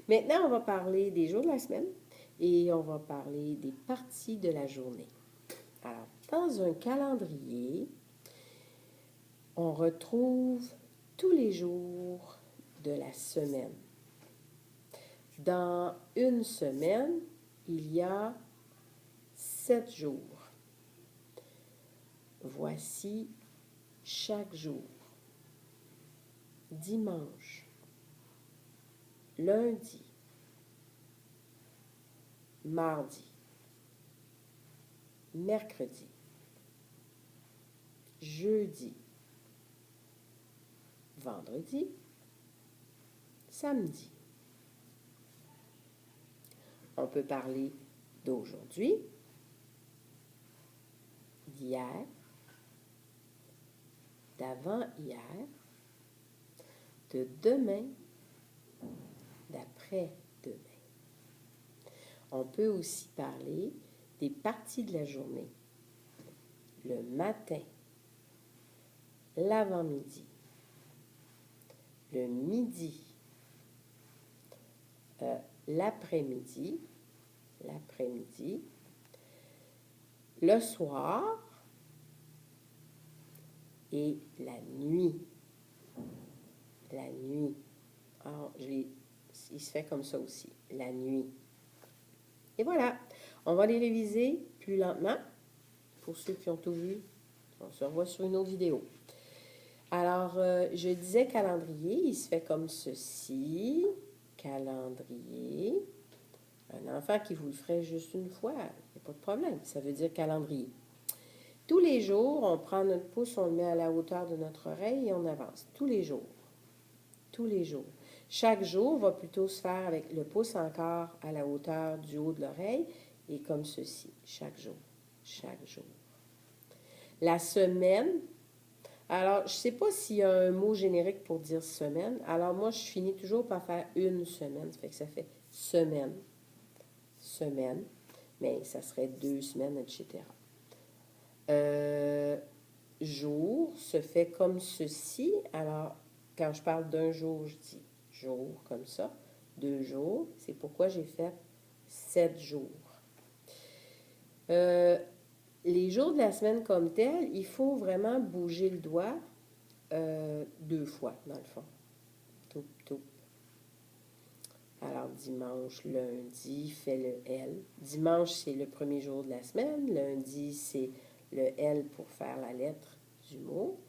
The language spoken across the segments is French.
Maintenant, on va parler des jours de la semaine et on va parler des parties de la journée. Alors, dans un calendrier, on retrouve tous les jours de la semaine. Dans une semaine, il y a 7 jours. Voici chaque jour. Dimanche, lundi, mardi, mercredi, jeudi, vendredi, samedi. On peut parler d'aujourd'hui, d'hier, d'avant-hier, de demain, d'après-demain. On peut aussi parler des parties de la journée. Le matin, l'avant-midi, le midi, l'après-midi, le soir et la nuit. La nuit. Alors, il se fait comme ça aussi, la nuit. Et voilà, on va les réviser plus lentement. Pour ceux qui ont tout vu, on se revoit sur une autre vidéo. Alors, je disais calendrier, il se fait comme ceci. Calendrier. Un enfant qui vous le ferait juste une fois, il n'y a pas de problème. Ça veut dire calendrier. Tous les jours, on prend notre pouce, on le met à la hauteur de notre oreille et on avance. Tous les jours. Tous les jours. Chaque jour va plutôt se faire avec le pouce encore à la hauteur du haut de l'oreille et comme ceci. Chaque jour. Chaque jour. La semaine. Alors, je ne sais pas s'il y a un mot générique pour dire semaine. Alors, moi, je finis toujours par faire une semaine. Ça fait que ça fait semaine. Semaine. Mais ça serait 2 semaines, etc. Jour se fait comme ceci. Alors, quand je parle d'un jour, je dis jour comme ça. 2 jours. C'est pourquoi j'ai fait 7 jours. Les jours de la semaine comme tels, il faut vraiment bouger le doigt 2 fois, dans le fond. Toup, toup. Alors, dimanche, lundi, fait le L. Dimanche, c'est le premier jour de la semaine. Lundi, c'est le L pour faire la lettre du mot.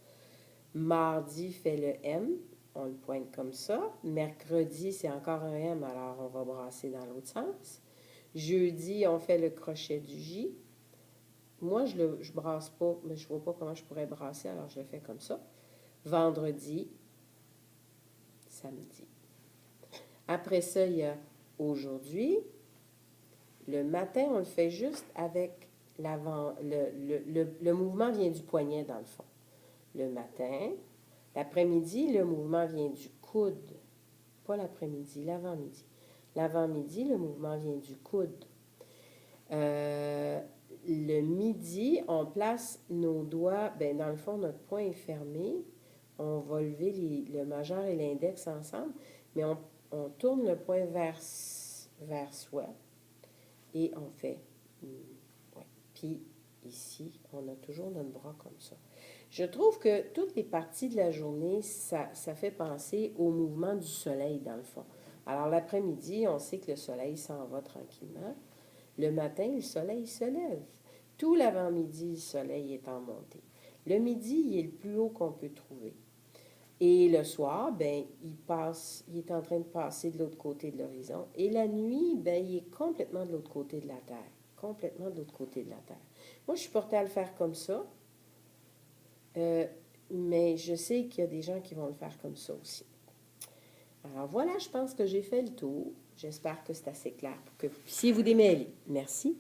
Mardi, fait le M. On le pointe comme ça. Mercredi, c'est encore un M, alors on va brasser dans l'autre sens. Jeudi, on fait le crochet du J. Moi, je ne brasse pas, mais je ne vois pas comment je pourrais brasser, alors je le fais comme ça. Vendredi, samedi. Après ça, il y a aujourd'hui. Le matin, on le fait juste avec l'avant. Le mouvement vient du poignet, dans le fond. Le matin. L'après-midi, le mouvement vient du coude. Pas l'après-midi, l'avant-midi. L'avant-midi, le mouvement vient du coude. Le midi, on place nos doigts, dans le fond, notre poing est fermé. On va lever le majeur et l'index ensemble, mais on tourne le poing vers soi et on fait. Ouais. Puis ici, on a toujours notre bras comme ça. Je trouve que toutes les parties de la journée, ça fait penser au mouvement du soleil, dans le fond. Alors, l'après-midi, on sait que le soleil s'en va tranquillement. Le matin, le soleil se lève. Tout l'avant-midi, le soleil est en montée. Le midi, il est le plus haut qu'on peut trouver. Et le soir, il est en train de passer de l'autre côté de l'horizon. Et la nuit, il est complètement de l'autre côté de la Terre. Complètement de l'autre côté de la Terre. Moi, je suis portée à le faire comme ça. Mais je sais qu'il y a des gens qui vont le faire comme ça aussi. Alors voilà, je pense que j'ai fait le tour. J'espère que c'est assez clair pour que vous puissiez vous démêler. Merci.